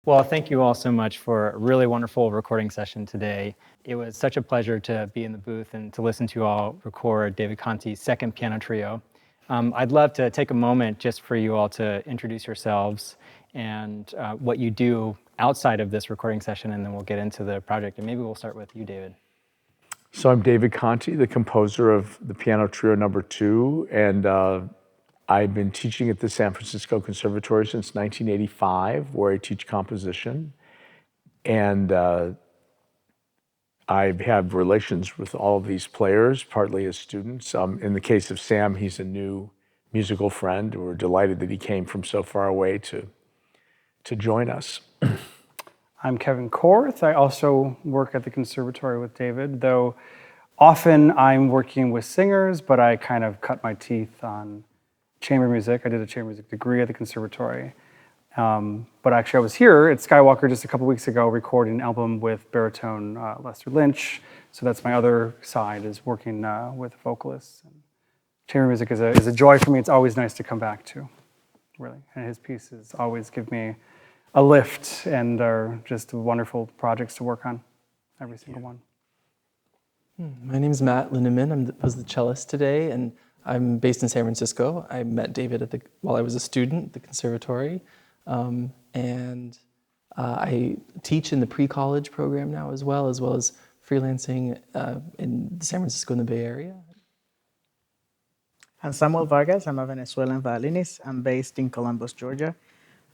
Well, thank you all so much for a really wonderful recording session today. It was such a pleasure to be in the booth and to listen to you all record David Conte's second piano trio. I'd love to take a moment just for you all to introduce yourselves and what you do outside of this recording session, and then we'll get into the project. And maybe we'll start with you, David. So I'm David Conte, the composer of the piano trio number 2, and I've been teaching at the San Francisco Conservatory since 1985, where I teach composition. And I have relations with all of these players, partly as students. In the case of Sam, he's a new musical friend. We're delighted that he came from so far away to join us. I'm Kevin Korth. I also work at the Conservatory with David, though often I'm working with singers, but I kind of cut my teeth on chamber music. I did a chamber music degree at the Conservatory. But actually I was here at Skywalker just a couple weeks ago recording an album with baritone Lester Lynch. So that's my other side, is working with vocalists. And chamber music is a joy for me. It's always nice to come back to, really. And his pieces always give me a lift and are just wonderful projects to work on, every single one. My name's Matt Linaman. I was the cellist today, and I'm based in San Francisco. I met David while I was a student at the Conservatory, and I teach in the pre-college program now as well as freelancing in San Francisco in the Bay Area. I'm Samuel Vargas. I'm a Venezuelan violinist. I'm based in Columbus, Georgia.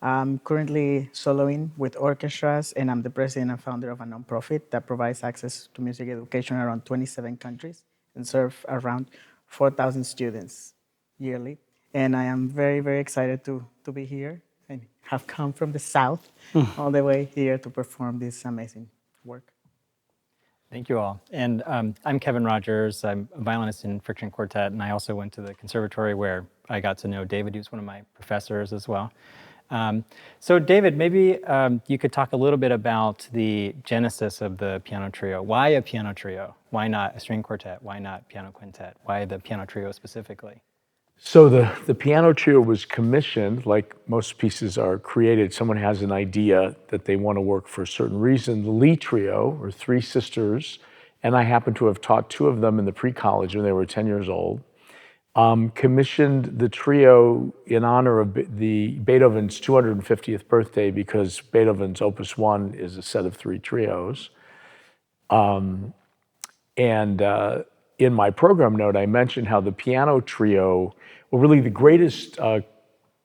I'm currently soloing with orchestras, and I'm the president and founder of a nonprofit that provides access to music education around 27 countries and serves around 4,000 students yearly. And I am very, very excited to be here and have come from the South all the way here to perform this amazing work. Thank you all. And I'm Kevin Rogers. I'm a violinist in Friction Quartet, and I also went to the Conservatory where I got to know David, who's one of my professors as well. So David, maybe you could talk a little bit about the genesis of the piano trio. Why a piano trio? Why not a string quartet? Why not piano quintet? Why the piano trio specifically? So the piano trio was commissioned, like most pieces are created. Someone has an idea that they want to work for a certain reason. The Lee trio were 3 sisters, and I happen to have taught 2 of them in the pre-college when they were 10 years old. Commissioned the trio in honor of Beethoven's 250th birthday, because Beethoven's Opus 1 is a set of 3 trios. In my program note, I mentioned how the piano trio, well, really the greatest,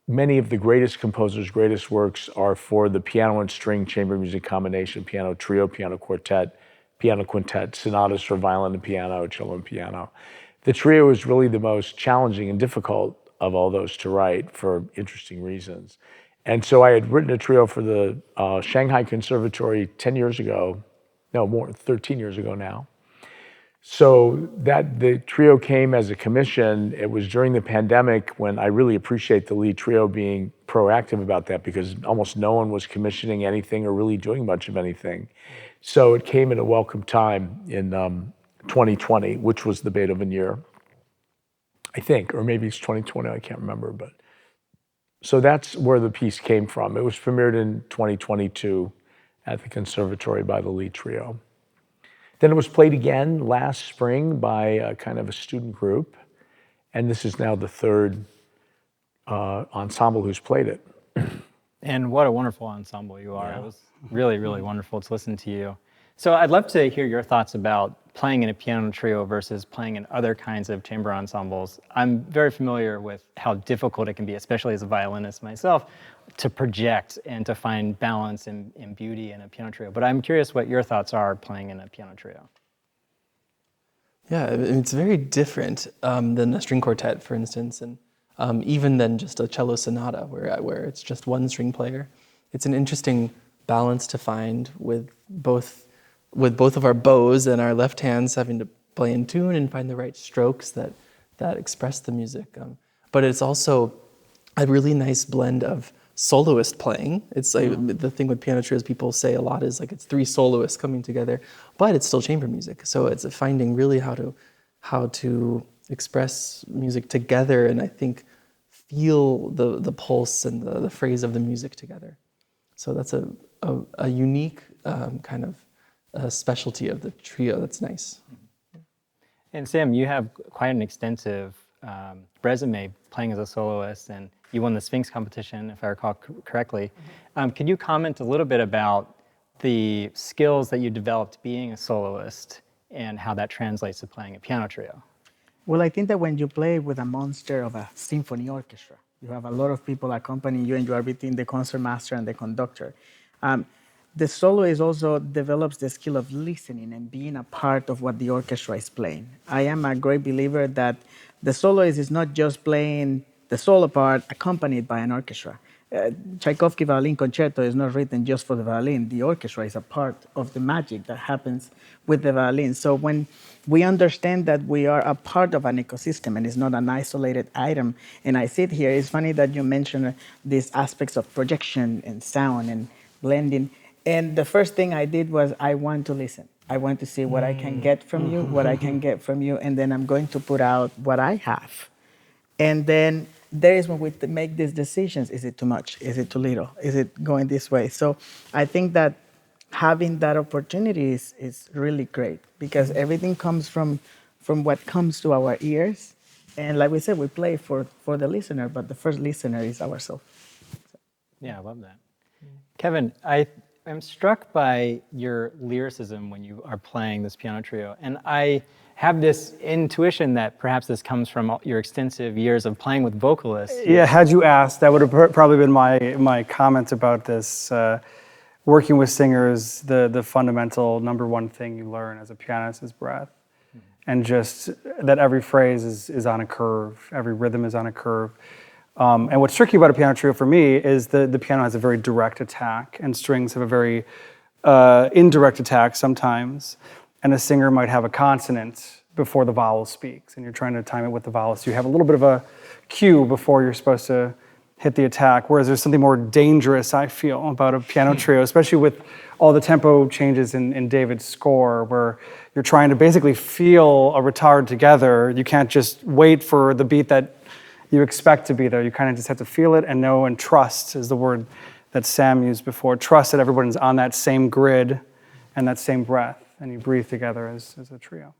many of the greatest composers' greatest works are for the piano and string chamber music combination: piano trio, piano quartet, piano quintet, sonatas for violin and piano, cello and piano. The trio is really the most challenging and difficult of all those to write for interesting reasons. And so I had written a trio for the Shanghai Conservatory 10 years ago, no more, 13 years ago now. So that the trio came as a commission. It was during the pandemic, when I really appreciate the Lee trio being proactive about that, because almost no one was commissioning anything or really doing much of anything. So it came at a welcome time in 2020, which was the Beethoven year, I think, or maybe it's 2020, I can't remember. But so that's where the piece came from. It was premiered in 2022 at the Conservatory by the Lee trio. Then it was played again last spring by a kind of a student group, and this is now the 3rd ensemble who's played it. And what a wonderful ensemble you are. Yeah. It was really, really wonderful to listen to you. So I'd love to hear your thoughts about playing in a piano trio versus playing in other kinds of chamber ensembles. I'm very familiar with how difficult it can be, especially as a violinist myself, to project and to find balance and beauty in a piano trio. But I'm curious what your thoughts are playing in a piano trio. Yeah, it's very different than a string quartet, for instance, and even than just a cello sonata where it's just one string player. It's an interesting balance to find with both of our bows and our left hands having to play in tune and find the right strokes that express the music. But it's also a really nice blend of soloist playing. It's like the thing with piano trios people say a lot is like it's 3 soloists coming together, but it's still chamber music. So it's finding really how to express music together, and I think feel the pulse and the phrase of the music together. So that's a unique kind of specialty of the trio. That's nice. And Sam, you have quite an extensive resume playing as a soloist, and you won the Sphinx competition, if I recall correctly. Can you comment a little bit about the skills that you developed being a soloist and how that translates to playing a piano trio? Well, I think that when you play with a monster of a symphony orchestra, you have a lot of people accompanying you, and you are between the concertmaster and the conductor. The soloist also develops the skill of listening and being a part of what the orchestra is playing. I am a great believer that the soloist is not just playing the solo part accompanied by an orchestra. Tchaikovsky Violin Concerto is not written just for the violin. The orchestra is a part of the magic that happens with the violin. So when we understand that we are a part of an ecosystem and it's not an isolated item, and I sit here, it's funny that you mentioned these aspects of projection and sound and blending. And the first thing I did was I want to listen. I want to see what I can get from you, what I can get from you, and then I'm going to put out what I have. And then there is when we make these decisions. Is it too much? Is it too little? Is it going this way? So I think that having that opportunity is really great, because everything comes from what comes to our ears. And like we said, we play for the listener, but the first listener is ourselves. Yeah, I love that. Kevin, I'm struck by your lyricism when you are playing this piano trio. And I have this intuition that perhaps this comes from your extensive years of playing with vocalists. Yeah, had you asked, that would have probably been my comment about this. Working with singers, the fundamental number one thing you learn as a pianist is breath. And just that every phrase is on a curve, every rhythm is on a curve. And what's tricky about a piano trio for me is the piano has a very direct attack, and strings have a very indirect attack sometimes. And a singer might have a consonant before the vowel speaks, and you're trying to time it with the vowel, so you have a little bit of a cue before you're supposed to hit the attack, whereas there's something more dangerous, I feel, about a piano trio, especially with all the tempo changes in David's score, where you're trying to basically feel a retard together. You can't just wait for the beat that you expect to be there. You kind of just have to feel it and know, and trust is the word that Sam used before. Trust that everyone's on that same grid and that same breath, and you breathe together as a trio.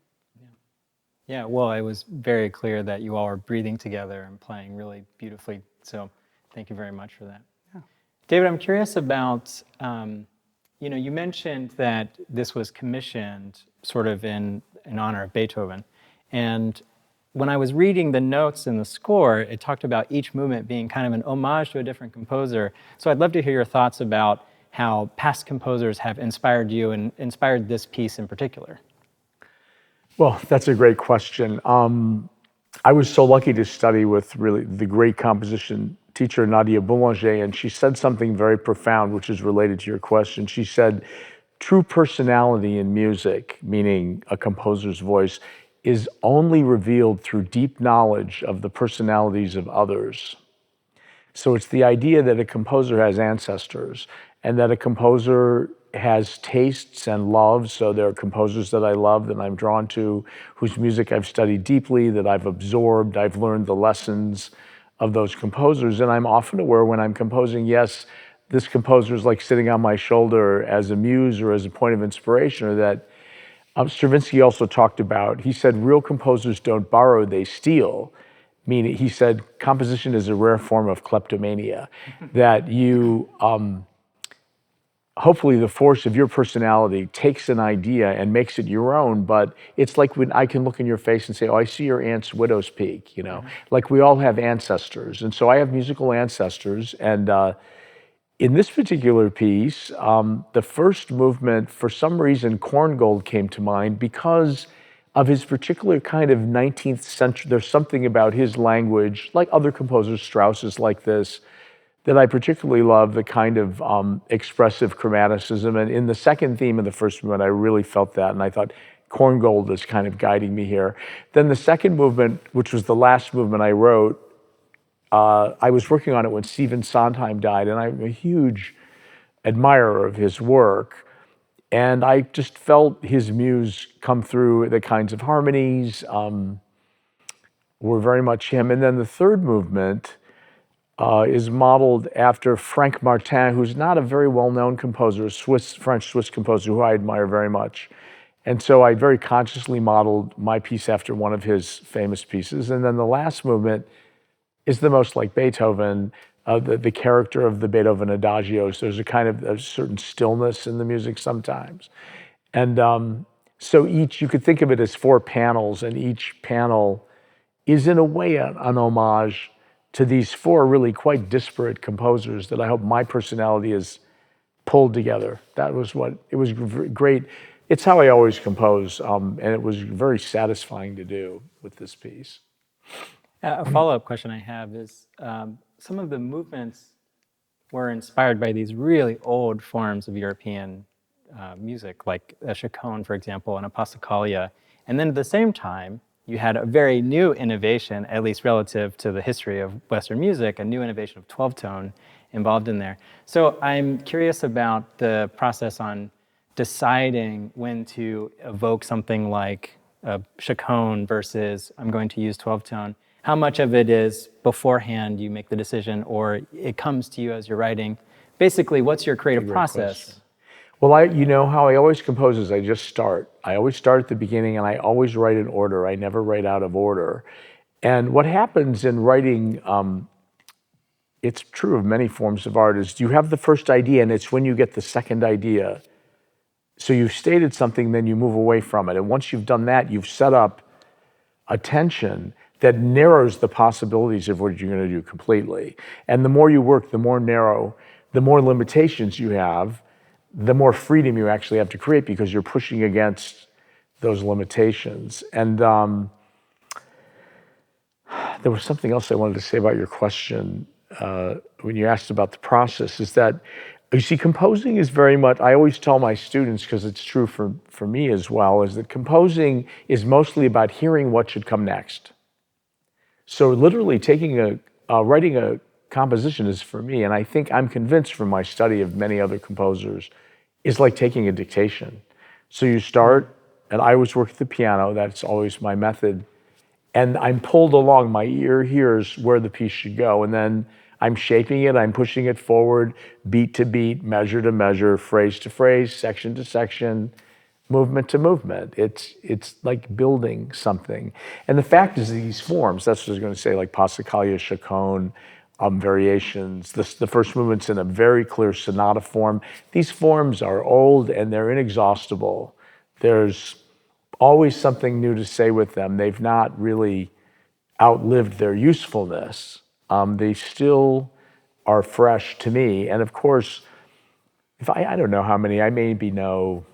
Yeah, well, it was very clear that you all are breathing together and playing really beautifully. So thank you very much for that. Yeah. David, I'm curious about, you mentioned that this was commissioned sort of in honor of Beethoven. And when I was reading the notes in the score, it talked about each movement being kind of an homage to a different composer. So I'd love to hear your thoughts about how past composers have inspired you and inspired this piece in particular. Well, that's a great question. I was so lucky to study with really the great composition teacher, Nadia Boulanger, and she said something very profound, which is related to your question. She said, true personality in music, meaning a composer's voice, is only revealed through deep knowledge of the personalities of others. So it's the idea that a composer has ancestors, and that a composer has tastes and loves. So there are composers that I love, that I'm drawn to, whose music I've studied deeply, that I've absorbed, I've learned the lessons of those composers. And I'm often aware when I'm composing, yes, this composer is like sitting on my shoulder as a muse or as a point of inspiration, or that Stravinsky also talked about, he said, real composers don't borrow, they steal. Meaning, he said, composition is a rare form of kleptomania, that you, hopefully the force of your personality takes an idea and makes it your own, but it's like when I can look in your face and say, oh, I see your aunt's widow's peak, like we all have ancestors. And so I have musical ancestors, and in this particular piece, the first movement, for some reason, Korngold came to mind because of his particular kind of 19th century. There's something about his language, like other composers, Strauss is like this, that I particularly love, the kind of expressive chromaticism. And in the second theme of the first movement, I really felt that, and I thought Korngold is kind of guiding me here. Then the second movement, which was the last movement I wrote, I was working on it when Stephen Sondheim died, and I'm a huge admirer of his work. And I just felt his muse come through. The kinds of harmonies were very much him. And then the third movement, is modeled after Frank Martin, who's not a very well-known composer, a French-Swiss composer who I admire very much. And so I very consciously modeled my piece after one of his famous pieces. And then the last movement is the most like Beethoven, the character of the Beethoven adagios. There's a kind of a certain stillness in the music sometimes. And so you could think of it as 4 panels, and each panel is in a way an homage to these 4 really quite disparate composers that I hope my personality has pulled together. That was it was great. It's how I always compose, and it was very satisfying to do with this piece. A follow-up question I have is, some of the movements were inspired by these really old forms of European music, like a chaconne, for example, and a Passacaglia. And then at the same time, you had a very new innovation, at least relative to the history of Western music, a new innovation of 12-tone involved in there. So I'm curious about the process on deciding when to evoke something like a chaconne versus I'm going to use 12-tone. How much of it is beforehand you make the decision, or it comes to you as you're writing? Basically, what's your creative process? Question. Well, you know how I always compose is I just start. I always start at the beginning, and I always write in order. I never write out of order. And what happens in writing, it's true of many forms of art, is you have the first idea, and it's when you get the second idea. So you've stated something, then you move away from it. And once you've done that, you've set up a tension that narrows the possibilities of what you're going to do completely. And the more you work, the more narrow, the more limitations you have, the more freedom you actually have to create because you're pushing against those limitations. And there was something else I wanted to say about your question when you asked about the process, is that, you see, composing is very much, I always tell my students, because it's true for me as well, is that composing is mostly about hearing what should come next. So literally writing a composition is for me, and I think I'm convinced from my study of many other composers, is like taking a dictation. So you start, and I always work at the piano, that's always my method, and I'm pulled along, my ear hears where the piece should go, and then I'm shaping it, I'm pushing it forward, beat to beat, measure to measure, phrase to phrase, section to section, movement to movement. It's like building something. And the fact is these forms, that's what I was going to say, like Passacaglia, chaconne, variations. The first movement's in a very clear sonata form. These forms are old and they're inexhaustible. There's always something new to say with them. They've not really outlived their usefulness. They still are fresh to me. And of course, if I don't know how many, I maybe know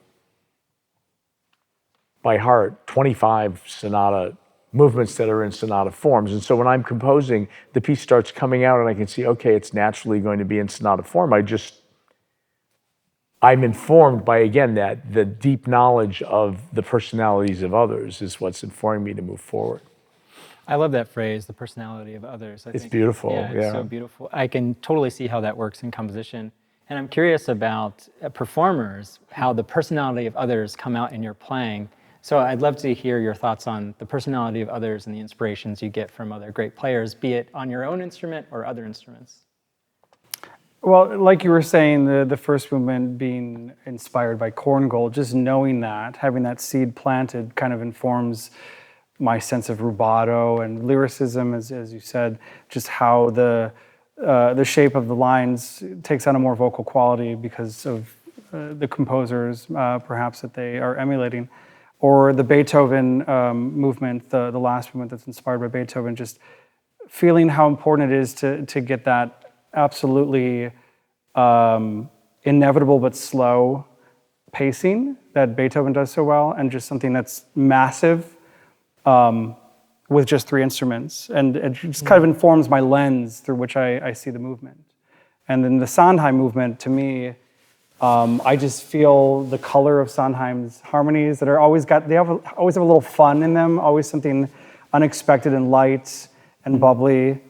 by heart 25 sonata movements that are in sonata forms. And so when I'm composing, the piece starts coming out and I can see, okay, it's naturally going to be in sonata form. I'm informed by, again, that the deep knowledge of the personalities of others is what's informing me to move forward. I love that phrase, the personality of others. It's beautiful. Yeah, it's so beautiful. I can totally see how that works in composition. And I'm curious about performers, how the personality of others come out in your playing. So I'd love to hear your thoughts on the personality of others and the inspirations you get from other great players, be it on your own instrument or other instruments. Well, like you were saying, the first movement being inspired by Korngold, just knowing that, having that seed planted kind of informs my sense of rubato and lyricism, as you said, just how the shape of the lines takes on a more vocal quality because of the composers, perhaps, that they are emulating. Or the Beethoven movement, the last movement that's inspired by Beethoven, just feeling how important it is to get that absolutely inevitable but slow pacing that Beethoven does so well, and just something that's massive with just 3 instruments. And it just kind of informs my lens through which I see the movement. And then the Sondheim movement, to me, I just feel the color of Sondheim's harmonies that are always always have a little fun in them, always something unexpected and light and bubbly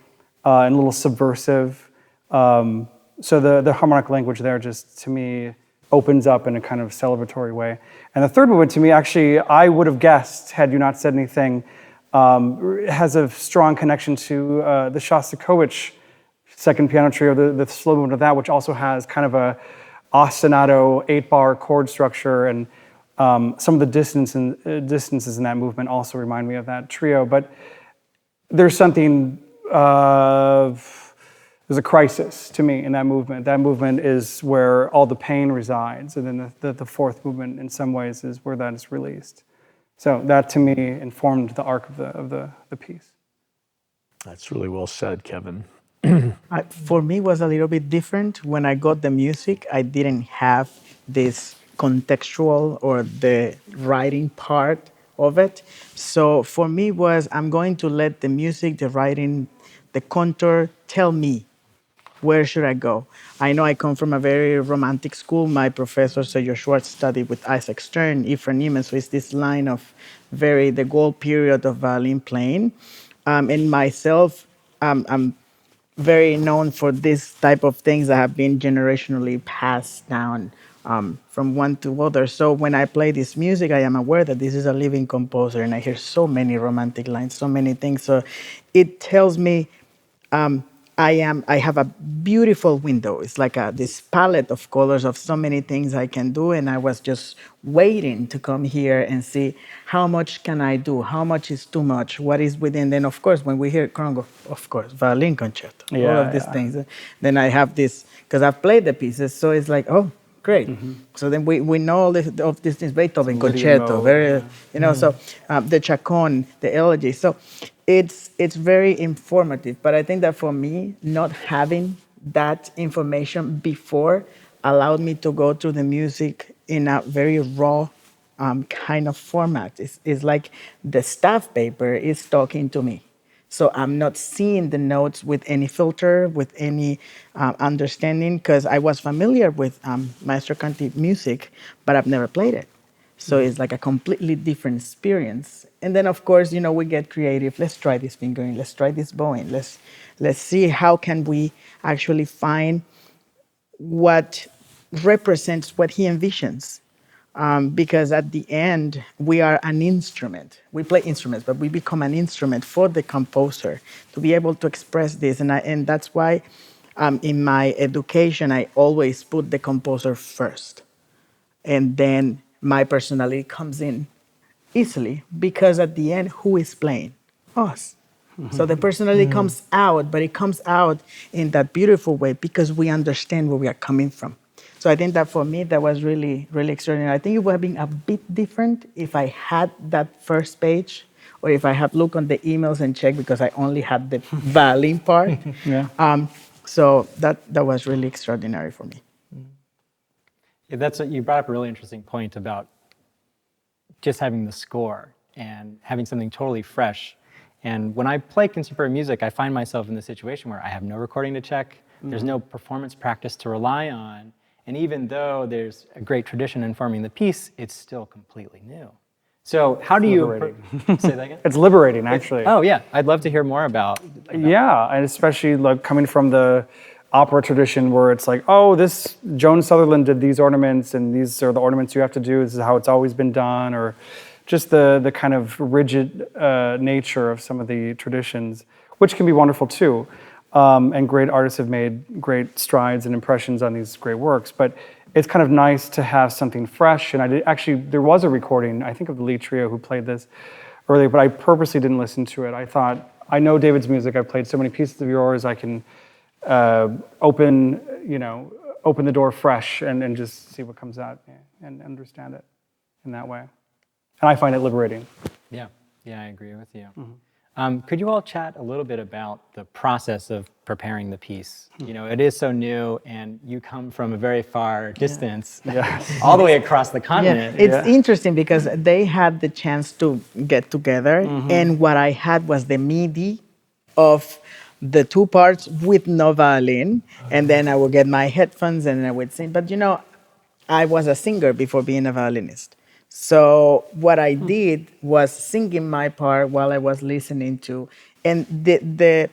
and a little subversive. So the harmonic language there just, to me, opens up in a kind of celebratory way. And the third movement, to me, actually, I would have guessed, had you not said anything, has a strong connection to the Shostakovich second piano trio, the slow movement of that, which also has kind of a ostinato 8-bar chord structure, and some of the distances in that movement also remind me of that trio. But there's something, there's a crisis to me in that movement. That movement is where all the pain resides, and then the fourth movement in some ways is where that is released. So that to me informed the arc of the piece. That's really well said, Kevin. For me, it was a little bit different. When I got the music, I didn't have this contextual or the writing part of it. So for me was, I'm going to let the music, the writing, the contour tell me where should I go. I know I come from a very romantic school. My professor, Sergio Schwartz, studied with Isaac Stern, Ephraim Neiman, so it's this line of the gold period of violin playing. And myself, I'm very known for this type of things that have been generationally passed down from one to other. So when I play this music, I am aware that this is a living composer, and I hear so many romantic lines, so many things. So it tells me I have a beautiful window. It's like this palette of colors of so many things I can do, and I was just waiting to come here and see how much can I do, how much is too much, what is within. Then of course, when we hear Krongo, of course, violin concerto, all of these things. Then I have this, because I've played the pieces, so it's like, oh, great. So then we know all of these things, Beethoven concerto, very, you know, so the Chacon, the Elegy. So it's very informative, but I think that for me, not having that information before allowed me to go through the music in a very raw kind of format. It's like the staff paper is talking to me. So I'm not seeing the notes with any filter, with any understanding, because I was familiar with Maestro Conte music, but I've never played it. So it's like a completely different experience. And then, of course, you know, we get creative. Let's try this fingering. Let's try this bowing. Let's see how can we actually find what represents what he envisions. Because at the end, we are an instrument. We play instruments, but we become an instrument for the composer to be able to express this. And that's why in my education, I always put the composer first. And then my personality comes in easily, because at the end, who is playing? Us. So the personality comes out, but it comes out in that beautiful way because we understand where we are coming from. So I think that for me, that was really, really extraordinary. I think it would have been a bit different if I had that first page, or if I had looked on the emails and checked, because I only had the violin part. So that was really extraordinary for me. Yeah, that's what you brought up a really interesting point about just having the score and having something totally fresh. And when I play contemporary music, I find myself in the situation where I have no recording to check, there's no performance practice to rely on, and even though there's a great tradition informing the piece, it's still completely new. So how do you say that again? It's liberating, actually. Oh yeah, I'd love to hear more about. Yeah, and especially like coming from the opera tradition, where it's like, oh, this Joan Sutherland did these ornaments, and these are the ornaments you have to do. This is how it's always been done, or just the kind of rigid nature of some of the traditions, which can be wonderful too. And great artists have made great strides and impressions on these great works. But it's kind of nice to have something fresh. And there was a recording, I think, of the Lee Trio who played this earlier, but I purposely didn't listen to it. I thought, I know David's music. I've played so many pieces of yours. I can open the door fresh and just see what comes out and understand it in that way. And I find it liberating. Yeah, I agree with you. Could you all chat a little bit about the process of preparing the piece? You know, it is so new, and you come from a very far distance, all the way across the continent. It's interesting because they had the chance to get together, and what I had was the MIDI of the two parts with no violin, and then I would get my headphones and I would sing. But you know, I was a singer before being a violinist. So what I did was singing my part while I was listening to. And the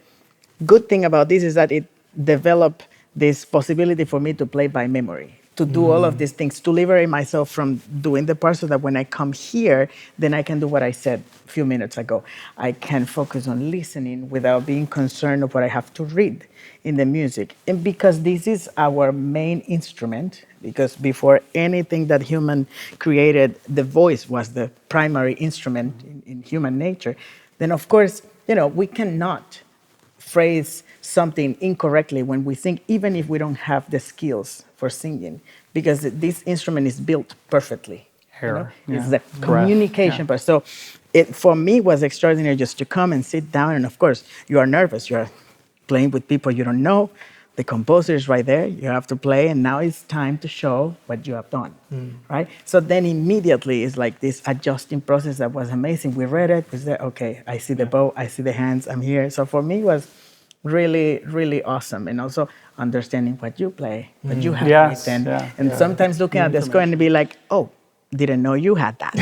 good thing about this is that it developed this possibility for me to play by memory. to do all of these things, to liberate myself from doing the part so that when I come here, then I can do what I said a few minutes ago. I can focus on listening without being concerned of what I have to read in the music. And because this is our main instrument, because before anything that human created, the voice was the primary instrument in human nature, then of course, we cannot phrase something incorrectly when we sing, even if we don't have the skills for singing, because this instrument is built perfectly. It's the communication part. So it, for me, was extraordinary just to come and sit down. And of course, you are nervous. You're playing with people you don't know. The composer is right there. You have to play. And now it's time to show what you have done, right? So then immediately it's like this adjusting process that was amazing. We read it. We said, okay, I see the bow. I see the hands. I'm here. So for me, it was really, really awesome. And also understanding what you play, what you have written. And sometimes looking at the score and be like, oh, didn't know you had that.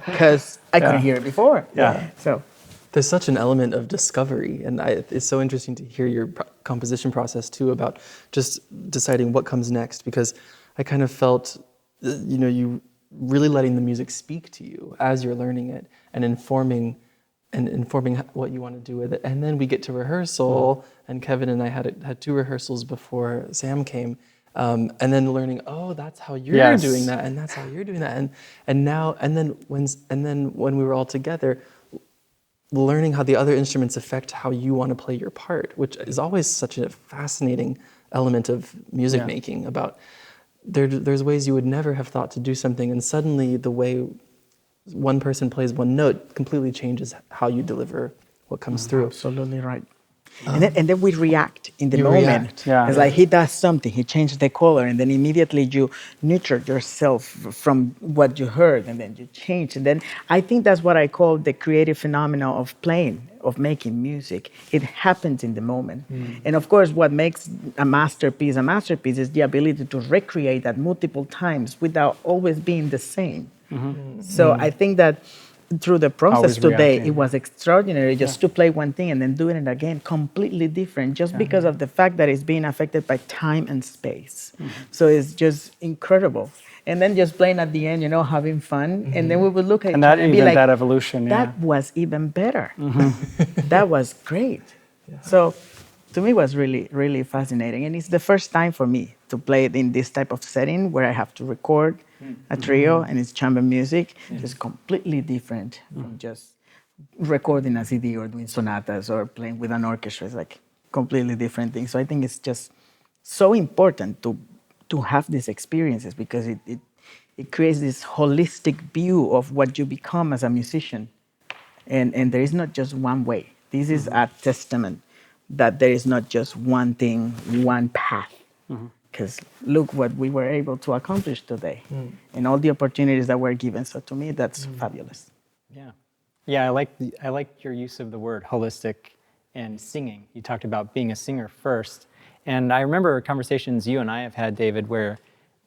Because I couldn't hear it before. So there's such an element of discovery, and it's so interesting to hear your composition process too, about just deciding what comes next, because I kind of felt, you really letting the music speak to you as you're learning it and informing what you want to do with it. And then we get to rehearsal, and Kevin and I had 2 rehearsals before Sam came, and then learning, oh, that's how you're doing that, and that's how you're doing that, and then when we were all together, learning how the other instruments affect how you want to play your part, which is always such a fascinating element of music making. About there's ways you would never have thought to do something, and suddenly the way one person plays one note completely changes how you deliver what comes through. Absolutely right. And then we react in the moment. It's like he does something, he changed the color, and then immediately you nurture yourself from what you heard, and then you change. And then I think that's what I call the creative phenomena of playing, of making music. It happens in the moment. And of course, what makes a masterpiece is the ability to recreate that multiple times without always being the same. So I think that through the process today, it was extraordinary just to play one thing and then doing it again, completely different, just because of the fact that it's being affected by time and space. So it's just incredible. And then just playing at the end, having fun. And then we would look at each other and be like, that evolution, that was even better. That was great. So to me, it was really, really fascinating. And it's the first time for me to play it in this type of setting where I have to record a trio and it's chamber music. It's completely different from just recording a CD or doing sonatas or playing with an orchestra. It's like completely different thing. So I think it's just so important to have these experiences, because it creates this holistic view of what you become as a musician. And there is not just one way. This is a testament that there is not just one thing, one path. Because look what we were able to accomplish today, and all the opportunities that were given. So to me, that's fabulous. Yeah. I like your use of the word holistic and singing. You talked about being a singer first, and I remember conversations you and I have had, David, where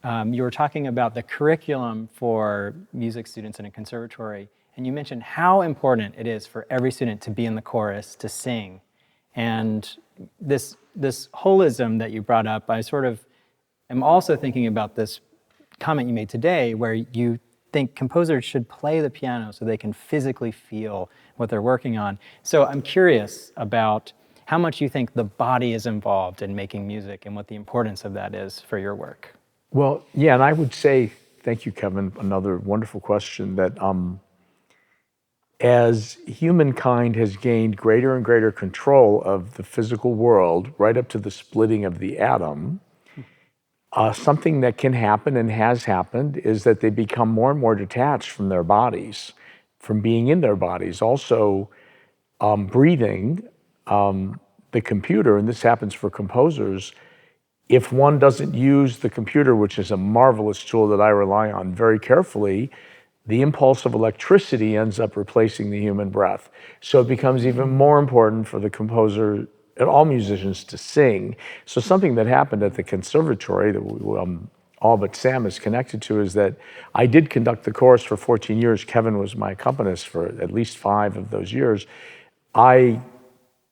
you were talking about the curriculum for music students in a conservatory, and you mentioned how important it is for every student to be in the chorus, to sing, and this holism that you brought up. I'm also thinking about this comment you made today, where you think composers should play the piano so they can physically feel what they're working on. So I'm curious about how much you think the body is involved in making music and what the importance of that is for your work. Well, yeah, and I would say, thank you, Kevin, another wonderful question, that as humankind has gained greater and greater control of the physical world, right up to the splitting of the atom, something that can happen and has happened is that they become more and more detached from their bodies, from being in their bodies. Also, breathing, the computer, and this happens for composers, if one doesn't use the computer, which is a marvelous tool that I rely on very carefully, the impulse of electricity ends up replacing the human breath. So it becomes even more important for the composer and all musicians to sing. So something that happened at the conservatory that all but Sam is connected to is that I did conduct the chorus for 14 years. Kevin was my accompanist for at least 5 of those years. I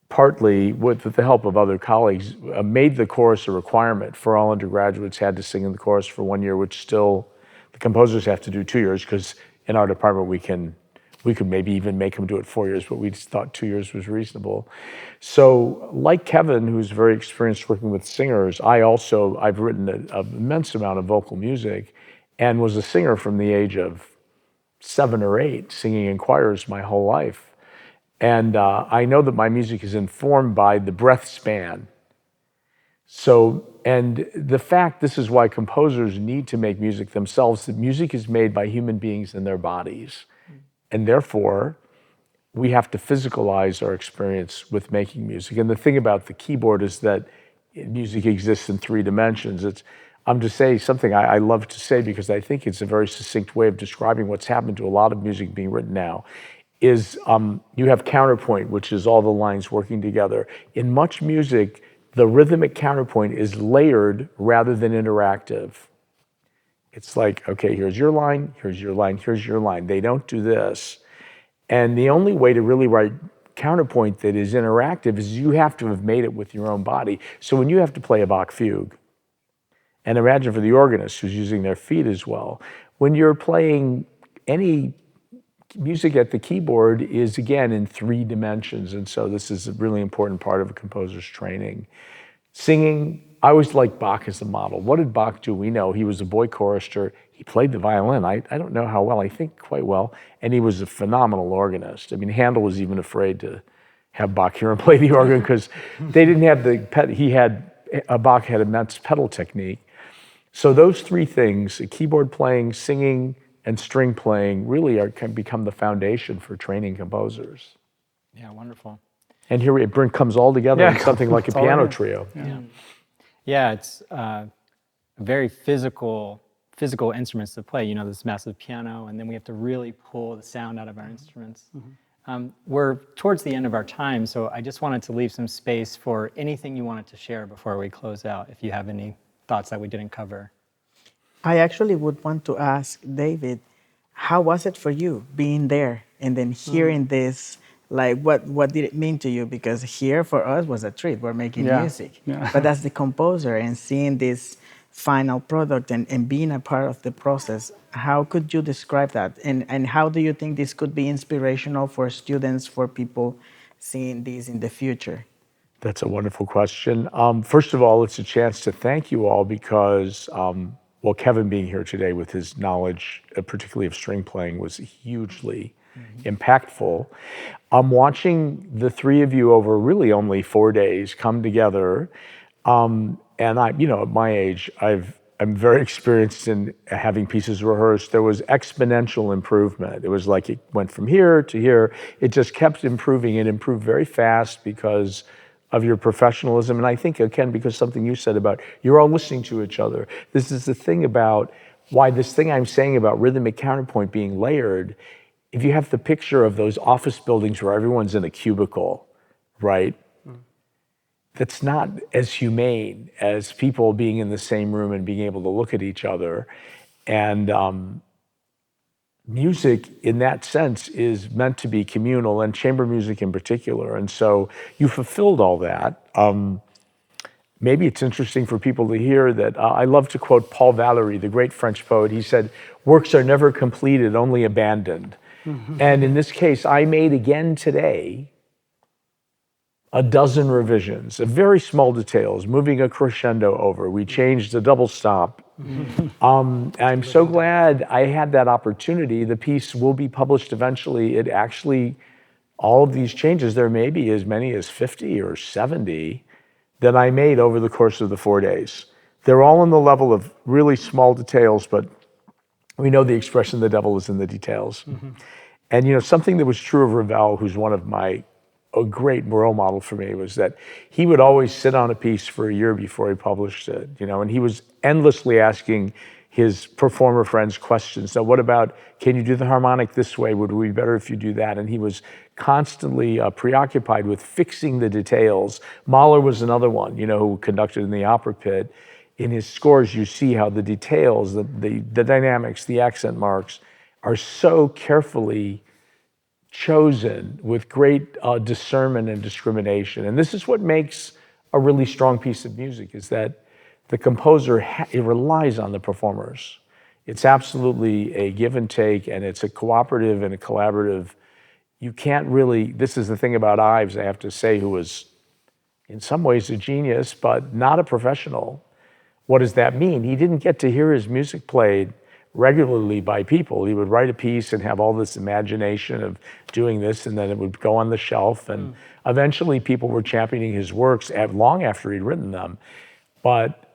partly with the help of other colleagues, made the chorus a requirement for all undergraduates had to sing in the chorus for 1 year, which still the composers have to do 2 years, because in our department we could maybe even make them do it 4 years, but we just thought 2 years was reasonable. So like Kevin, who's very experienced working with singers, I've written an immense amount of vocal music and was a singer from the age of 7 or 8, singing in choirs my whole life. And I know that my music is informed by the breath span. So, and the fact, this is why composers need to make music themselves, that music is made by human beings in their bodies. And therefore, we have to physicalize our experience with making music. And the thing about the keyboard is that music exists in 3 dimensions. I'm to say something I love to say, because I think it's a very succinct way of describing what's happened to a lot of music being written now, is you have counterpoint, which is all the lines working together. In much music, the rhythmic counterpoint is layered rather than interactive. It's like, okay, here's your line, here's your line, here's your line. They don't do this. And the only way to really write counterpoint that is interactive is you have to have made it with your own body. So when you have to play a Bach fugue, and imagine for the organist who's using their feet as well, when you're playing any music at the keyboard is, again, in 3 dimensions. And so this is a really important part of a composer's training. Singing, I always liked Bach as a model. What did Bach do? We know he was a boy chorister. He played the violin. I don't know how well, I think quite well. And he was a phenomenal organist. I mean, Handel was even afraid to have Bach hear him play the organ, because they didn't have Bach had immense pedal technique. So those 3 things, keyboard playing, singing, and string playing, really can become the foundation for training composers. Yeah, wonderful. And here it comes all together in something like a piano trio. Yeah, it's very physical instruments to play. You know, this massive piano, and then we have to really pull the sound out of our instruments. We're towards the end of our time, so I just wanted to leave some space for anything you wanted to share before we close out, if you have any thoughts that we didn't cover. I actually would want to ask David, how was it for you being there and then hearing this? Like, what did it mean to you? Because here for us was a treat. We're making music. But as the composer and seeing this final product and being a part of the process, how could you describe that? And how do you think this could be inspirational for students, for people seeing this in the future? That's a wonderful question. First of all, it's a chance to thank you all, because well, Kevin being here today with his knowledge, particularly of string playing, was hugely impactful. I'm watching the 3 of you over really only 4 days come together. And at my age, I'm very experienced in having pieces rehearsed. There was exponential improvement. It was like it went from here to here. It just kept improving. It improved very fast because of your professionalism. And I think, again, because something you said about you're all listening to each other. This is the thing about why this thing I'm saying about rhythmic counterpoint being layered. If you have the picture of those office buildings where everyone's in a cubicle, right? That's not as humane as people being in the same room and being able to look at each other. And music, in that sense, is meant to be communal, and chamber music in particular. And so you fulfilled all that. Maybe it's interesting for people to hear that I love to quote Paul Valéry, the great French poet. He said, "Works are never completed, only abandoned." And in this case, I made again today a dozen revisions of very small details, moving a crescendo over. We changed the double stop. I'm so glad I had that opportunity. The piece will be published eventually. It actually, all of these changes, there may be as many as 50 or 70 that I made over the course of the 4 days. They're all on the level of really small details, but we know the expression, the devil is in the details. And something that was true of Ravel, who's one of a great role model for me, was that he would always sit on a piece for a year before he published it, and he was endlessly asking his performer friends questions. So what about, can you do the harmonic this way? Would it be better if you do that? And he was constantly preoccupied with fixing the details. Mahler was another one, who conducted in the opera pit. In his scores, you see how the details, the dynamics, the accent marks are so carefully chosen with great discernment and discrimination. And this is what makes a really strong piece of music, is that the composer, it relies on the performers. It's absolutely a give and take, and it's a cooperative and a collaborative. You can't really, this is the thing about Ives, I have to say, who was in some ways a genius, but not a professional. What does that mean? He didn't get to hear his music played regularly by people. He would write a piece and have all this imagination of doing this, and then it would go on the shelf, and eventually people were championing his works long after he'd written them. But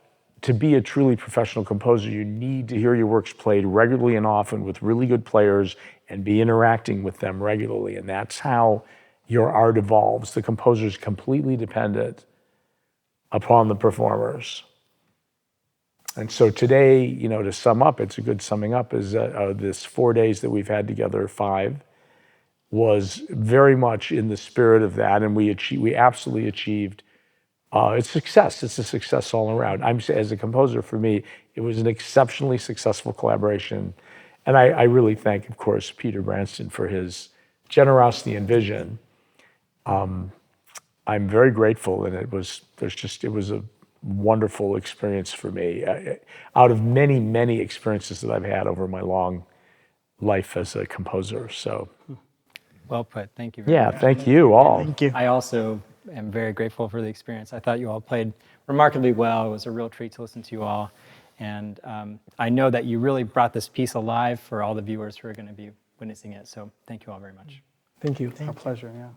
to be a truly professional composer, you need to hear your works played regularly and often with really good players and be interacting with them regularly, and that's how your art evolves. The composer is completely dependent upon the performers. And so today, you know, to sum up, it's a good summing up, is this 4 days that we've had together, 5, was very much in the spirit of that, and we absolutely achieved it's success. It's a success all around. As a composer, for me, it was an exceptionally successful collaboration, and I really thank, of course, Peter Branston for his generosity and vision. I'm very grateful, and it was a wonderful experience for me, out of many, many experiences that I've had over my long life as a composer. So, Well put. Thank you very much. yeah, thank you all. Thank you. I also am very grateful for the experience. I thought you all played remarkably well. It was a real treat to listen to you all. And I know that you really brought this piece alive for all the viewers who are going to be witnessing it. So thank you all very much. Thank you. Our pleasure, yeah.